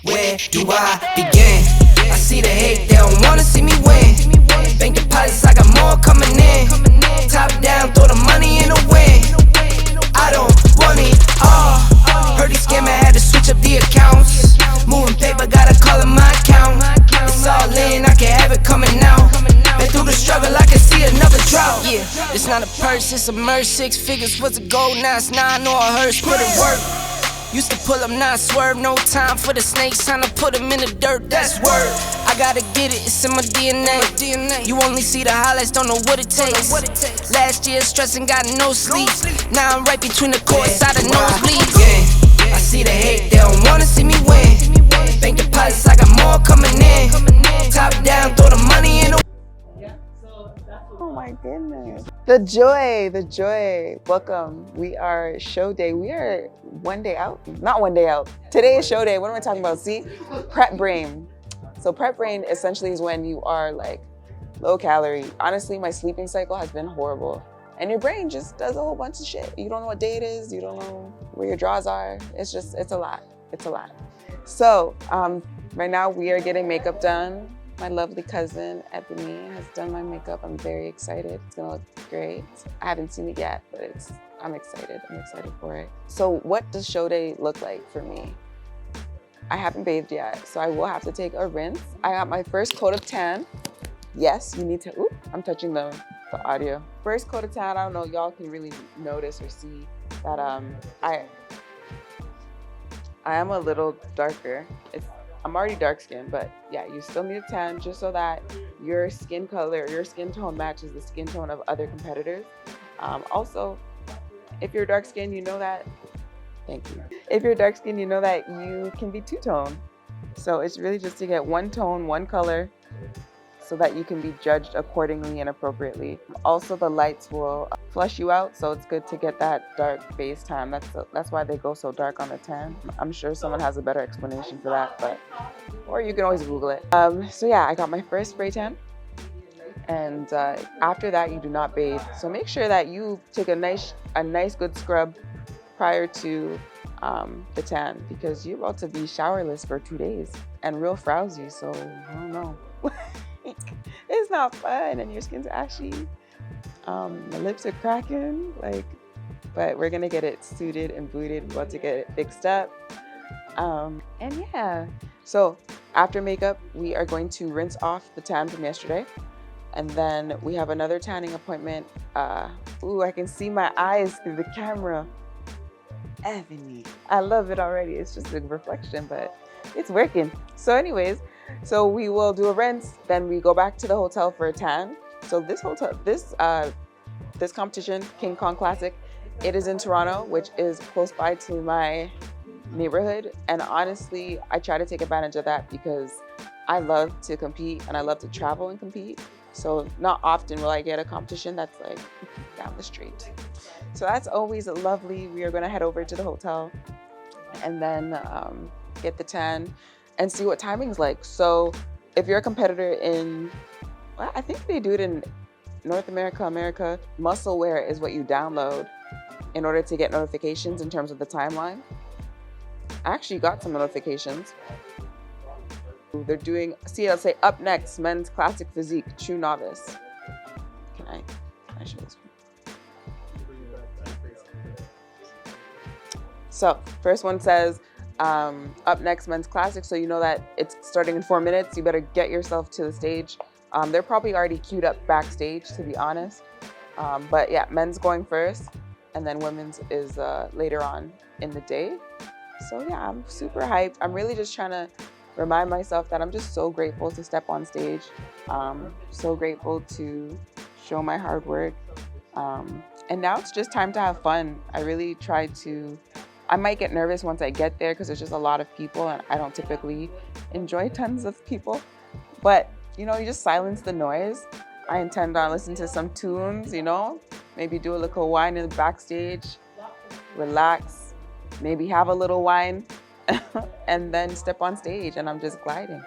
Where do I begin? I see the hate, they don't wanna see me win. Bank deposits, I got more coming in. Top down, throw the money in the wind. I don't want it all. Heard he scammer, had to switch up the accounts. Moving paper, gotta call it my account. It's all in, I can have it coming out. Been through the struggle, I can see another drought. Yeah, it's not a purse, it's a merch. 6 figures was a goal, now it's 9 or a hearse. Put it work. Used to pull up, not swerve. No time for the snakes, time to put them in the dirt. That's word. I gotta get it, it's in my DNA. You only see the highlights, don't know what it takes. Last year stressing, got no sleep. Now I'm right between the courts, out of nosebleeds. Yeah, I see the hate, they don't wanna see me win. Bank deposits, I got more coming in. Top down, throw the money in the. Oh my goodness. The joy. Welcome. We are show day. We are one day out. Not one day out. Today is show day. What am I talking about? See? Prep brain. So prep brain essentially is when you are like low calorie. Honestly, my sleeping cycle has been horrible. And your brain just does a whole bunch of shit. You don't know what day it is. You don't know where your draws are. It's a lot. It's a lot. So right now we are getting makeup done. My lovely cousin, Ebony, has done my makeup. I'm very excited. It's gonna look great. I haven't seen it yet, but I'm excited. I'm excited for it. So what does show day look like for me? I haven't bathed yet, so I will have to take a rinse. I got my first coat of tan. Yes, you need to, I'm touching the audio. First coat of tan, I don't know, y'all can really notice or see that I am a little darker. I'm already dark skinned, but yeah, you still need a tan just so that your skin color, your skin tone matches the skin tone of other competitors. Also, if you're dark skinned, you know that, thank you. If you're dark skinned, you know that you can be two-tone. So it's really just to get one tone, one color, so that you can be judged accordingly and appropriately. Also, the lights will flush you out, so it's good to get that dark base tan. That's why they go so dark on the tan. I'm sure someone has a better explanation for that, or you can always Google it. So yeah, I got my first spray tan, and after that, you do not bathe. So make sure that you take a nice good scrub prior to the tan, because you're about to be showerless for 2 days and real frowsy. So I don't know. It's not fun, and your skin's ashy. My lips are cracking, but we're gonna get it suited and booted. We're about to get it fixed up. And yeah, so after makeup, we are going to rinse off the tan from yesterday. And then we have another tanning appointment. I can see my eyes through the camera. Ebony, I love it already. It's just a reflection, but it's working. So anyways, so we will do a rinse, then we go back to the hotel for a tan. So this competition, King Kong Classic, it is in Toronto, which is close by to my neighborhood. And honestly, I try to take advantage of that because I love to compete and I love to travel and compete. So not often will I get a competition that's like down the street. So that's always lovely. We are gonna head over to the hotel and then get the tan and see what timing's like. So if you're a competitor in, well, I think they do it in North America, Musclewear is what you download in order to get notifications in terms of the timeline. I actually got some notifications. They're doing, see, I'll say up next, men's classic physique, true novice. Can I show this one? So first one says, up next, men's classic. So you know that it's starting in 4 minutes. You better get yourself to the stage. They're probably already queued up backstage, to be honest. But yeah, men's going first, and then women's is later on in the day. So yeah, I'm super hyped. I'm really just trying to remind myself that I'm just so grateful to step on stage. So grateful to show my hard work. And now it's just time to have fun. I really try to, I might get nervous once I get there because there's just a lot of people and I don't typically enjoy tons of people. But, you know, you just silence the noise. I intend on listening to some tunes, you know, maybe do a little wine in the backstage, relax, maybe have a little wine, and then step on stage and I'm just gliding.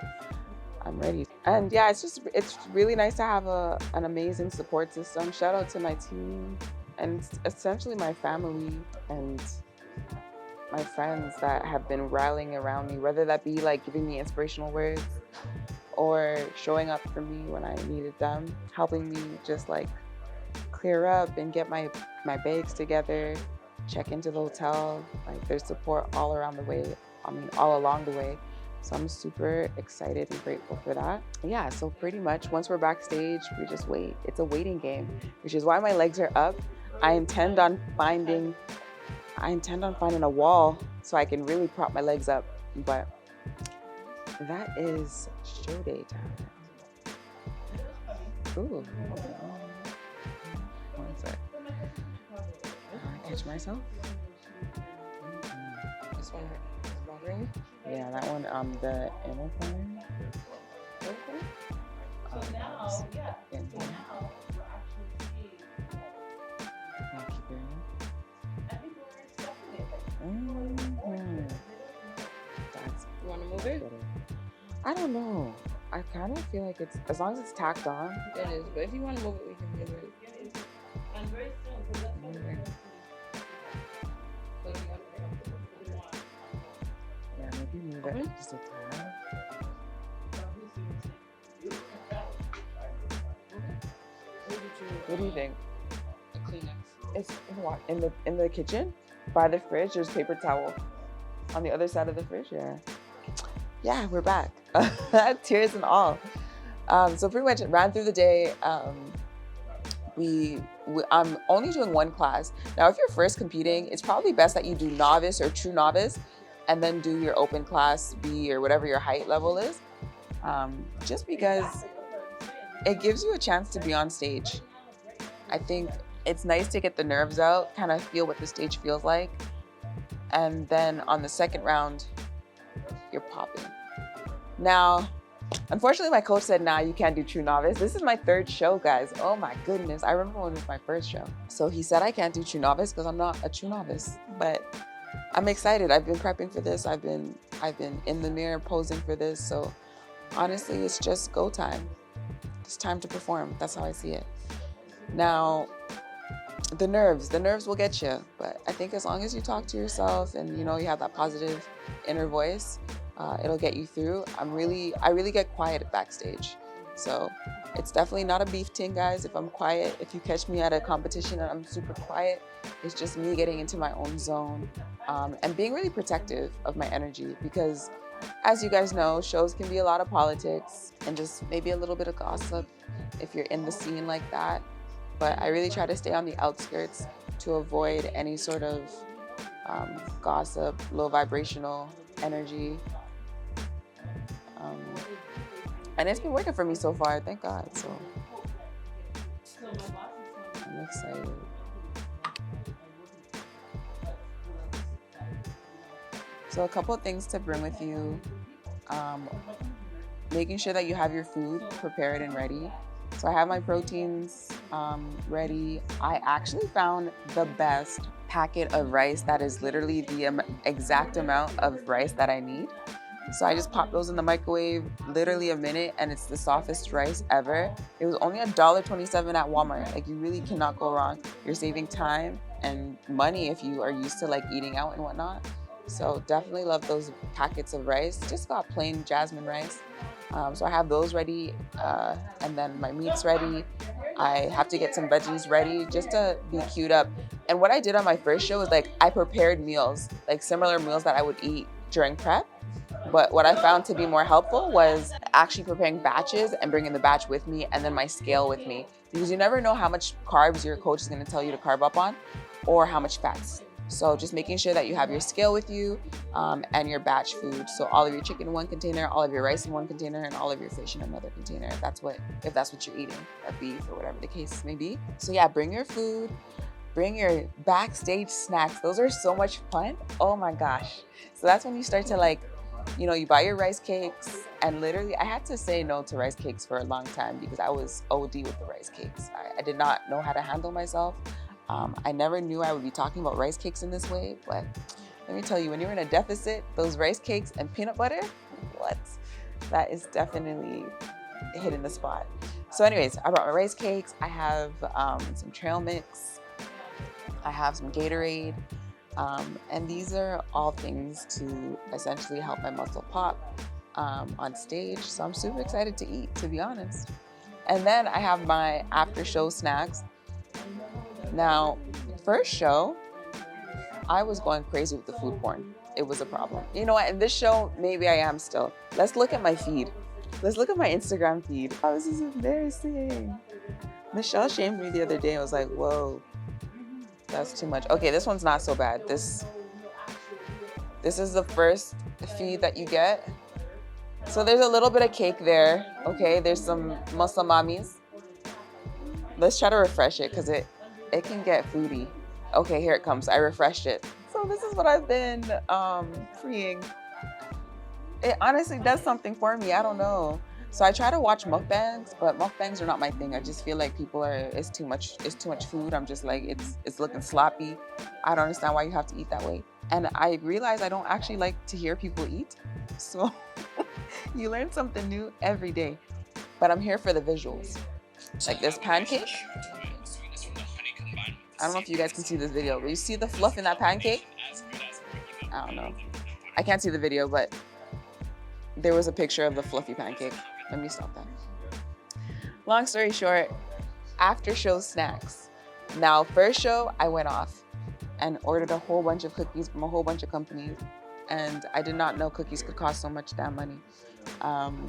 I'm ready. And yeah, it's really nice to have an amazing support system. Shout out to my team and essentially my family. And my friends that have been rallying around me, whether that be like giving me inspirational words or showing up for me when I needed them, helping me just like clear up and get my bags together, check into the hotel. Like there's support all around the way. I mean, all along the way. So I'm super excited and grateful for that. Yeah, so pretty much once we're backstage, we just wait. It's a waiting game, which is why my legs are up. I intend on finding a wall so I can really prop my legs up. But that is show day time. Ooh. One sec. Catch myself. This one is bothering you? Yeah, that one, the inner corner. In here. Yeah, keep it in. That's You want to move it? better. I don't know. I kind of feel like it's, as long as it's tacked on. It is, but if you want to move it, we can move it. Yeah, maybe move it just a tad. What do you think? A Kleenex. It's in the kitchen by the fridge. There's paper towel on the other side of the fridge. Yeah, we're back. Tears and all. So pretty much ran through the day. I'm only doing one class. Now, if you're first competing, it's probably best that you do novice or true novice and then do your open class B or whatever your height level is. Just because it gives you a chance to be on stage. I think it's nice to get the nerves out, kind of feel what the stage feels like. And then on the second round, you're popping. Now, unfortunately, my coach said, nah, you can't do true novice. This is my third show, guys. Oh my goodness. I remember when it was my first show. So he said I can't do true novice because I'm not a true novice, but I'm excited. I've been prepping for this. I've been in the mirror posing for this. So honestly, it's just go time. It's time to perform. That's how I see it. Now, the nerves will get you, but I think as long as you talk to yourself and you have that positive inner voice, it'll get you through. I really get quiet at backstage. So it's definitely not a beef thing, guys. If I'm quiet, if you catch me at a competition and I'm super quiet, it's just me getting into my own zone and being really protective of my energy because as you guys know, shows can be a lot of politics and just maybe a little bit of gossip if you're in the scene like that. But I really try to stay on the outskirts to avoid any sort of gossip, low vibrational energy. And it's been working for me so far, thank God. So I'm excited. So a couple of things to bring with you. Making sure that you have your food prepared and ready. So I have my proteins ready. I actually found the best packet of rice that is literally the exact amount of rice that I need. So I just pop those in the microwave, literally a minute, and it's the softest rice ever. It was only $1.27 at Walmart. Like, you really cannot go wrong. You're saving time and money if you are used to like eating out and whatnot. So definitely love those packets of rice. Just got plain jasmine rice. So I have those ready, and then my meat's ready. I have to get some veggies ready just to be queued up. And what I did on my first show was like I prepared meals, like similar meals that I would eat during prep. But what I found to be more helpful was actually preparing batches and bringing the batch with me and then my scale with me. Because you never know how much carbs your coach is going to tell you to carb up on or how much fats. So just making sure that you have your scale with you and your batch food. So all of your chicken in one container, all of your rice in one container, and all of your fish in another container. If that's what you're eating, or beef, or whatever the case may be. So yeah, bring your food, bring your backstage snacks. Those are so much fun. Oh my gosh. So that's when you start to like, you buy your rice cakes, and literally I had to say no to rice cakes for a long time because I was OD with the rice cakes. I did not know how to handle myself. I never knew I would be talking about rice cakes in this way, but let me tell you, when you're in a deficit, those rice cakes and peanut butter, what? That is definitely hitting the spot. So anyways, I brought my rice cakes. I have some trail mix. I have some Gatorade. And these are all things to essentially help my muscle pop on stage. So I'm super excited to eat, to be honest. And then I have my after show snacks. Now, first show, I was going crazy with the food porn. It was a problem. You know what, in this show, maybe I am still. Let's look at my feed. Let's look at my Instagram feed. Oh, this is embarrassing. Michelle shamed me the other day. I was like, whoa, that's too much. Okay, this one's not so bad. This is the first feed that you get. So there's a little bit of cake there. Okay, there's some muscle mommies. Let's try to refresh it because it can get foodie. Okay, here it comes. I refreshed it. So this is what I've been freeing. It honestly does something for me. I don't know. So I try to watch mukbangs, but mukbangs are not my thing. I just feel like it's too much food. I'm just like, it's looking sloppy. I don't understand why you have to eat that way. And I realize I don't actually like to hear people eat. So you learn something new every day. But I'm here for the visuals. Like this pancake. I don't know if you guys can see this video, but you see the fluff in that pancake? I don't know. I can't see the video, but there was a picture of the fluffy pancake. Let me stop that. Long story short, after show snacks. Now, first show, I went off and ordered a whole bunch of cookies from a whole bunch of companies. And I did not know cookies could cost so much damn money.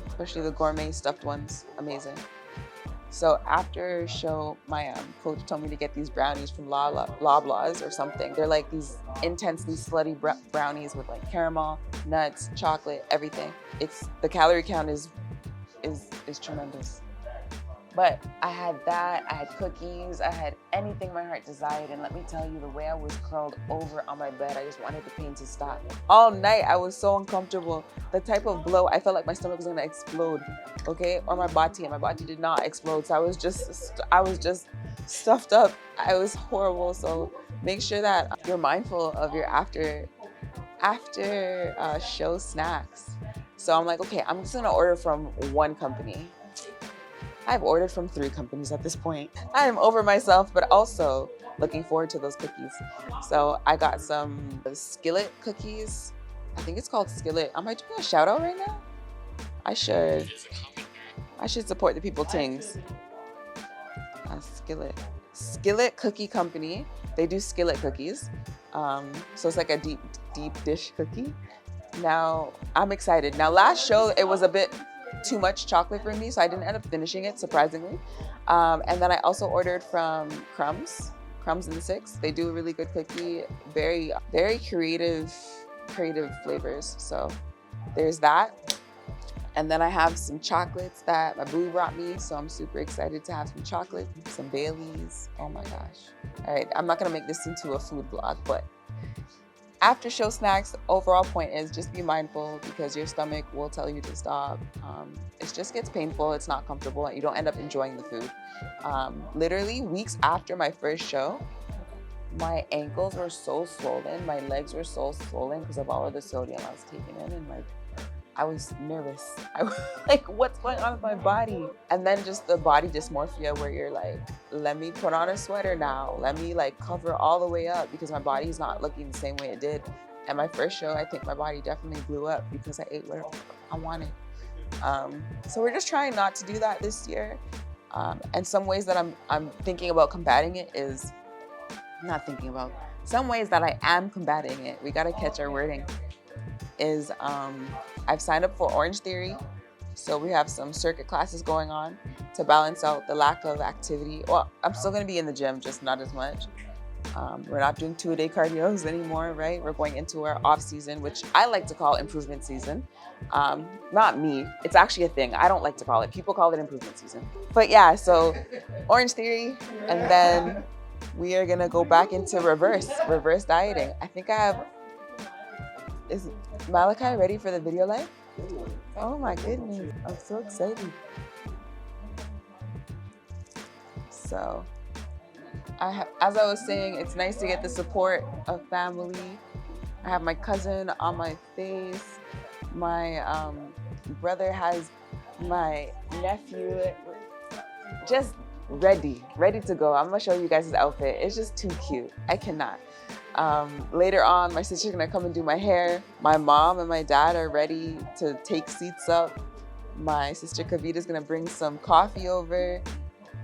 Especially the gourmet stuffed ones, amazing. So after show, my coach told me to get these brownies from Loblaws or something. They're like these intensely slutty brownies with like caramel, nuts, chocolate, everything. The calorie count is tremendous. But I had that, I had cookies, I had anything my heart desired. And let me tell you, the way I was curled over on my bed, I just wanted the pain to stop. All night, I was so uncomfortable. The type of blow, I felt like my stomach was gonna explode, okay? Or my body, and my body did not explode. So I was just stuffed up. I was horrible. So make sure that you're mindful of your after show snacks. So I'm like, okay, I'm just gonna order from one company. I've ordered from 3 companies at this point. I am over myself, but also looking forward to those cookies. So I got some skillet cookies. I think it's called Skillet. Am I doing a shout out right now? I should support the people things. Skillet Cookie Company. They do skillet cookies. So it's like a deep dish cookie. Now I'm excited. Now last show, it was a bit too much chocolate for me, so I didn't end up finishing it, surprisingly. And then I also ordered from Crumbs in the 6. They do a really good cookie, very creative flavors. So there's that. And then I have some chocolates that my boo brought me, so I'm super excited to have some chocolate, some Baileys. Oh my gosh. All right, I'm not gonna make this into a food vlog, but after show snacks, the overall point is just be mindful because your stomach will tell you to stop. It just gets painful, it's not comfortable, and you don't end up enjoying the food. Literally weeks after my first show, my ankles were so swollen, my legs were so swollen because of all of the sodium I was taking in, and like, I was nervous. I was like, what's going on with my body? And then just the body dysmorphia where you're like, let me put on a sweater now. Let me like cover all the way up because my body's not looking the same way it did. And my first show, I think my body definitely blew up because I ate what I wanted. So we're just trying not to do that this year. And some ways that I'm thinking about combating it is, some ways that I am combating it, we gotta catch our wording, is I've signed up for Orange Theory. So we have some circuit classes going on to balance out the lack of activity. Well, I'm still gonna be in the gym, just not as much. We're not doing 2-a-day cardios anymore, right? We're going into our off season, which I like to call improvement season. Not me, it's actually a thing. I don't like to call it, people call it improvement season. But yeah, so Orange Theory, and then we are gonna go back into reverse dieting. I think is Malachi ready for the video live? Oh my goodness, I'm so excited. So, as I was saying, it's nice to get the support of family. I have my cousin on my face. My brother has my nephew just ready to go. I'm gonna show you guys his outfit. It's just too cute. I cannot. Later on, my sister's gonna come and do my hair. My mom and my dad are ready to take seats up. My sister Kavita's gonna bring some coffee over.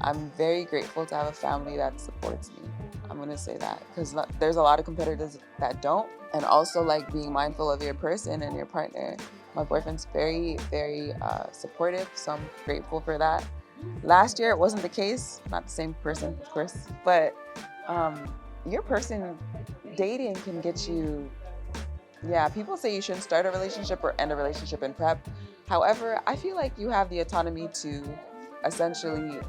I'm very grateful to have a family that supports me. I'm gonna say that because there's a lot of competitors that don't. And also like being mindful of your person and your partner. My boyfriend's very, very supportive, so I'm grateful for that. Last year it wasn't the case, not the same person, of course, but your person dating can get you, yeah, people say you shouldn't start a relationship or end a relationship in prep. However, I feel like you have the autonomy to essentially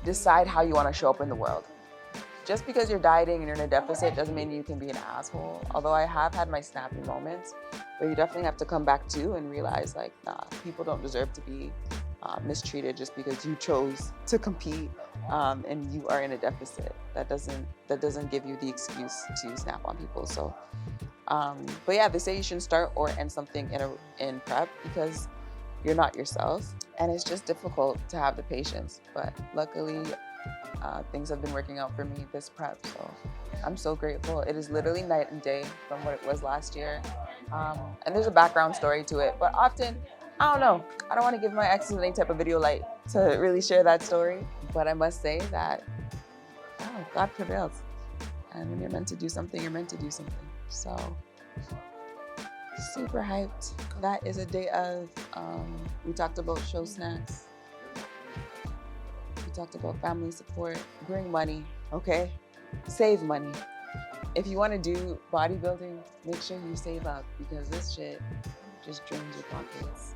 decide how you want to show up in the world. Just because you're dieting and you're in a deficit doesn't mean you can be an asshole. Although I have had my snappy moments, but you definitely have to come back to and realize like, nah, people don't deserve to be mistreated just because you chose to compete and you are in a deficit. That doesn't give you the excuse to snap on people. So, but yeah, they say you shouldn't start or end something in prep because you're not yourself, and it's just difficult to have the patience. But luckily, things have been working out for me this prep, so I'm so grateful. It is literally night and day from what it was last year. And there's a background story to it, but often, I don't know, I don't want to give my exes any type of video light to really share that story, but I must say that, oh, God prevails. And when you're meant to do something, you're meant to do something. So, super hyped. That is a day of, we talked about show snacks. We talked about family support, bring money, okay? Save money. If you want to do bodybuilding, make sure you save up because this shit just drains your pockets.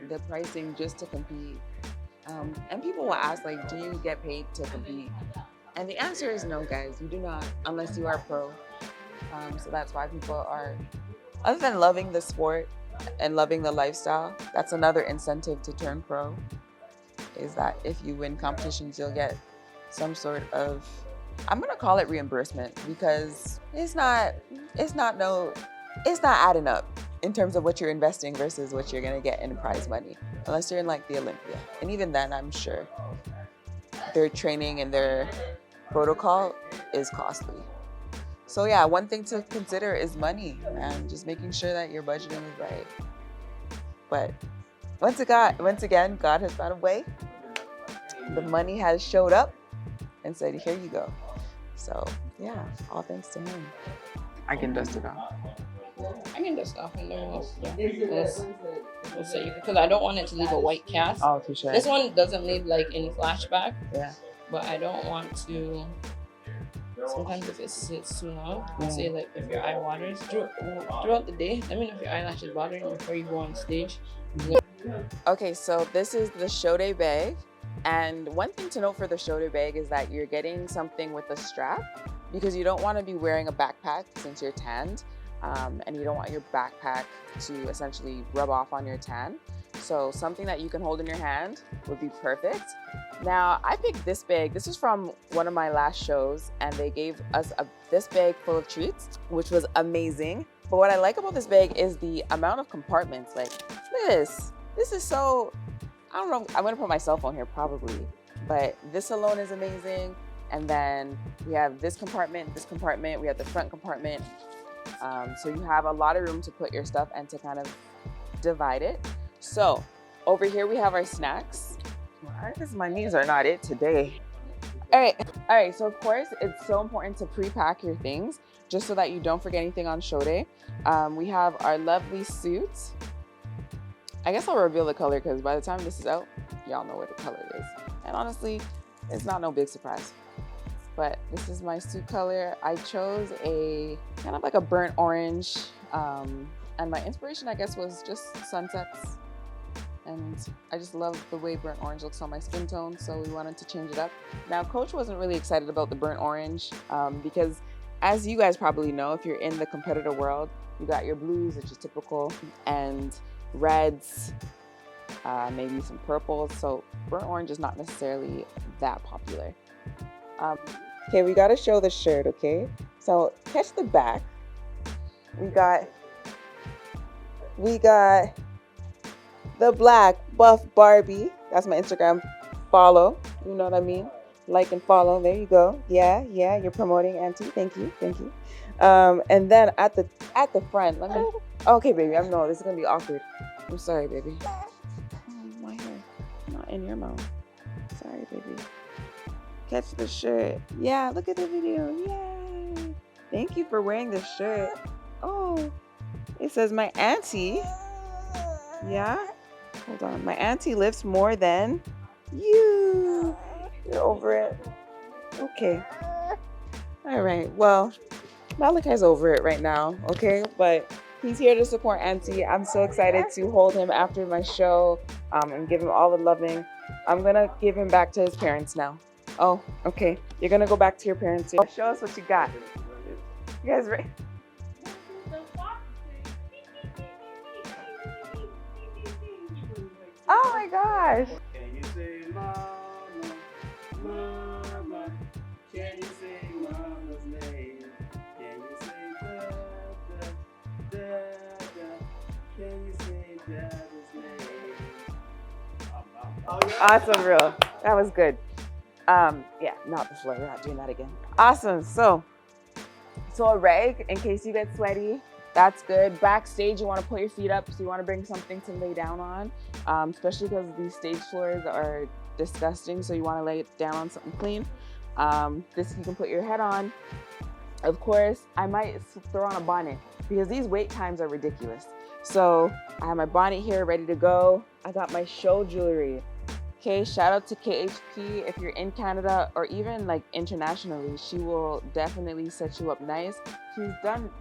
The pricing just to compete. And people will ask, like, do you get paid to compete? And the answer is no, guys, you do not, unless you are pro. So that's why people are, other than loving the sport and loving the lifestyle, that's another incentive to turn pro. Is that if you win competitions, you'll get some sort of, I'm gonna call it reimbursement because it's not adding up in terms of what you're investing versus what you're gonna get in prize money, unless you're in like the Olympia. And even then, I'm sure their training and their protocol is costly. So yeah, one thing to consider is money, and just making sure that your budgeting is right. But once again, God has found a way. The money has showed up and said, here you go. So yeah, all thanks to him. I can dust it off. I can dust off and then we'll see. Because I don't want it to leave a white cast. Oh, for sure. This one doesn't leave like any flashback. Yeah. But I don't want to, sometimes if it sits too long, say like if your eye waters throughout the day, let me know if your eyelash is bothering before you go on stage. Okay, so this is the show day bag. And one thing to note for the show day bag is that you're getting something with a strap because you don't want to be wearing a backpack since you're tanned. And you don't want your backpack to essentially rub off on your tan. So something that you can hold in your hand would be perfect. Now, I picked this bag. This is from one of my last shows, and they gave us this bag full of treats, which was amazing. But what I like about this bag is the amount of compartments. Like, look at this. This is so, I don't know, I'm gonna put my cell phone here probably, but this alone is amazing. And then we have this compartment, we have the front compartment. So you have a lot of room to put your stuff and to kind of divide it. So over here we have our snacks. I guess my knees are not it today. All right. So of course it's so important to pre-pack your things just so that you don't forget anything on show day. We have our lovely suits. I guess I'll reveal the color because by the time this is out, y'all know what the color is. And honestly, it's not no big surprise. But this is my suit color. I chose a kind of like a burnt orange. And my inspiration, I guess, was just sunsets. And I just love the way burnt orange looks on my skin tone, so we wanted to change it up. Now, Coach wasn't really excited about the burnt orange because, as you guys probably know, if you're in the competitor world, you got your blues, which is typical, and reds, maybe some purples. So burnt orange is not necessarily that popular. Okay, we gotta show the shirt, okay? So catch the back. We got the black buff Barbie. That's my Instagram follow. You know what I mean? like and follow. There you go. Yeah, you're promoting Auntie. Thank you. And then at the front, let me. Okay, baby. I know this is gonna be awkward. I'm sorry, baby. Oh, my hair, not in your mouth. Sorry, baby. Catch the shirt. Yeah, look at the video. Yay! Thank you for wearing this shirt. Oh, it says my auntie. Yeah. Hold on. My auntie lifts more than you. You're over it. Okay. All right. Well, Malachi's over it right now. Okay. But he's here to support Auntie. I'm so excited to hold him after my show and give him all the loving. I'm going to give him back to his parents now. Oh, okay. You're going to go back to your parents. Show us what you got. You guys ready? Oh my gosh. Can you say mama, mama? Can you say mama's name? Can you say dada, dada? Can you say dada's name? Oh, yeah. Awesome, real. That was good. Yeah, not the floor. We're not doing that again. Awesome. So a rag in case you get sweaty. That's good. Backstage, you want to put your feet up, so you want to bring something to lay down on, especially because these stage floors are disgusting, so you want to lay it down on something clean. This you can put your head on. Of course, I might throw on a bonnet because these wait times are ridiculous. So I have my bonnet here ready to go. I got my show jewelry. Okay, shout out to KHP. If you're in Canada or even like internationally, she will definitely set you up nice. She's done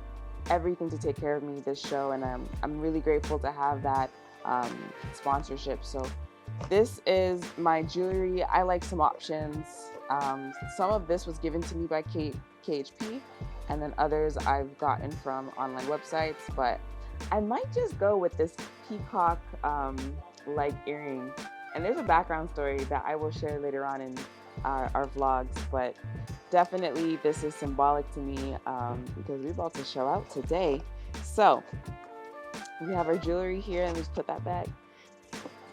everything to take care of me this show, and I'm really grateful to have that sponsorship. So this is my jewelry. I like some options. Some of this was given to me by KHP, and then others I've gotten from online websites, but I might just go with this peacock like earring. And there's a background story that I will share later on in our vlogs, but definitely this is symbolic to me because we're about to show out today. So we have our jewelry here, and we just put that back.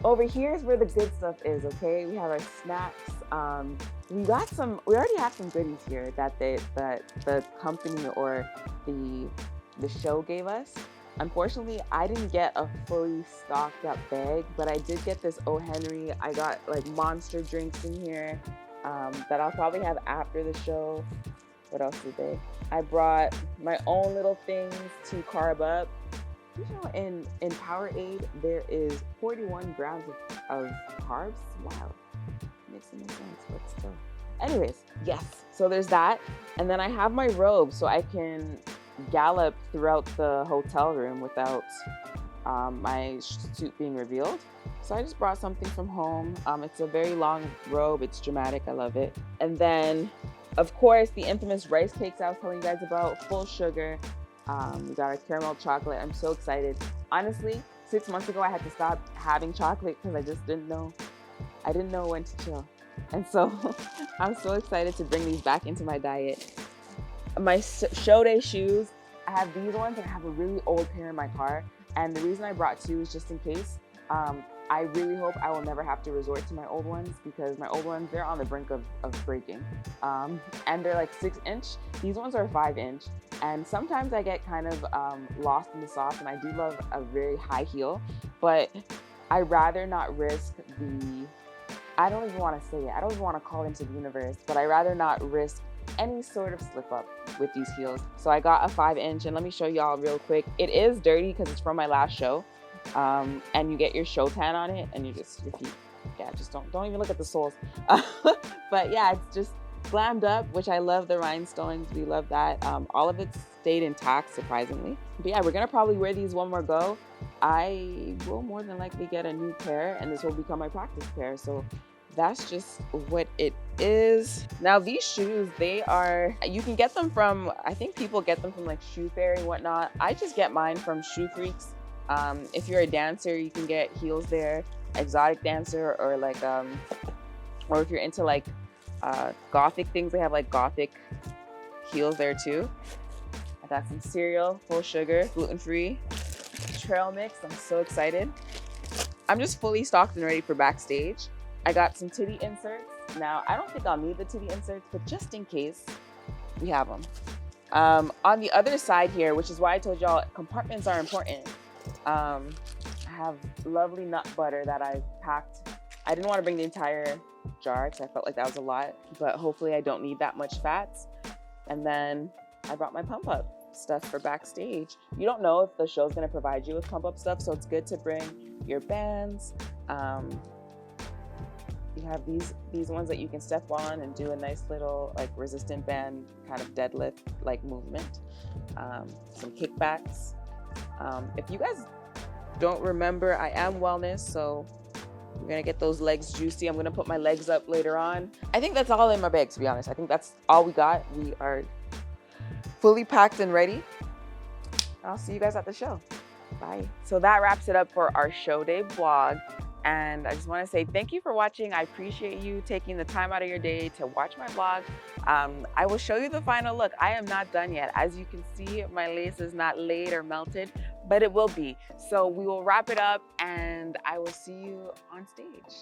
Over here is where the good stuff is, okay? We have our snacks. We already have some goodies here that the company or the show gave us. Unfortunately, I didn't get a fully stocked up bag, but I did get this O. Henry. I got like monster drinks in here that I'll probably have after the show. What else did they? I brought my own little things to carb up. You know, in Powerade, there is 41 grams of carbs. Wow, makes no sense, but still. Anyways, yes, so there's that. And then I have my robe so I can gallop throughout the hotel room without my suit being revealed. So I just brought something from home. It's a very long robe. It's dramatic. I love it. And then, of course, the infamous rice cakes I was telling you guys about, full sugar. We got our caramel chocolate. I'm so excited. Honestly, 6 months ago, I had to stop having chocolate because I just didn't know. I didn't know when to chill. And so I'm so excited to bring these back into my diet. My show day shoes, I have these ones and I have a really old pair in my car. And the reason I brought two is just in case. I really hope I will never have to resort to my old ones because my old ones, they're on the brink of breaking. And they're like 6-inch. These ones are 5-inch. And sometimes I get kind of lost in the sauce, and I do love a very high heel, but I'd rather not risk I don't even want to say it. I don't even want to call into the universe, but I'd rather not risk any sort of slip up with these heels. So I got a 5-inch, and let me show y'all real quick. It is dirty because it's from my last show. And you get your show tan on it, and your feet, yeah, just don't even look at the soles. But yeah, it's just glammed up, which I love the rhinestones. We love that. All of it stayed intact, surprisingly. But yeah, we're gonna probably wear these one more go. I will more than likely get a new pair, and this will become my practice pair. So that's just what it is. Now these shoes, you can get them from, I think people get them from like Shoe Fairy and whatnot. I just get mine from Shoe Freaks. If you're a dancer, you can get heels there, exotic dancer, or like, or if you're into like gothic things, they have like gothic heels there too. I got some cereal, full sugar, gluten-free, trail mix. I'm so excited. I'm just fully stocked and ready for Backstage. I got some titty inserts. Now, I don't think I'll need the titty inserts, but just in case, we have them. On the other side here, which is why I told y'all compartments are important. I have lovely nut butter that I've packed. I didn't want to bring the entire jar because I felt like that was a lot, but hopefully I don't need that much fats. And then I brought my pump up stuff for backstage. You don't know if the show's gonna provide you with pump up stuff, so it's good to bring your bands. You have these ones that you can step on and do a nice little like resistant band kind of deadlift like movement. Some kickbacks. If you guys don't remember, I am wellness, so we're gonna get those legs juicy. I'm gonna put my legs up later on. I think that's all in my bag, to be honest. I think that's all we got. We are fully packed and ready. I'll see you guys at the show. Bye. So that wraps it up for our show day vlog. And I just want to say thank you for watching. I appreciate you taking the time out of your day to watch my vlog. I will show you the final look. I am not done yet. As you can see, my lace is not laid or melted, but it will be. So we will wrap it up and I will see you on stage.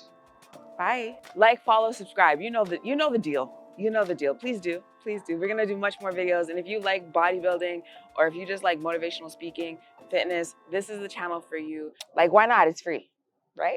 Bye. Like, follow, subscribe. You know the deal. You know the deal. Please do. Please do. We're going to do much more videos. And if you like bodybuilding or if you just like motivational speaking, fitness, this is the channel for you. Like, why not? It's free, right?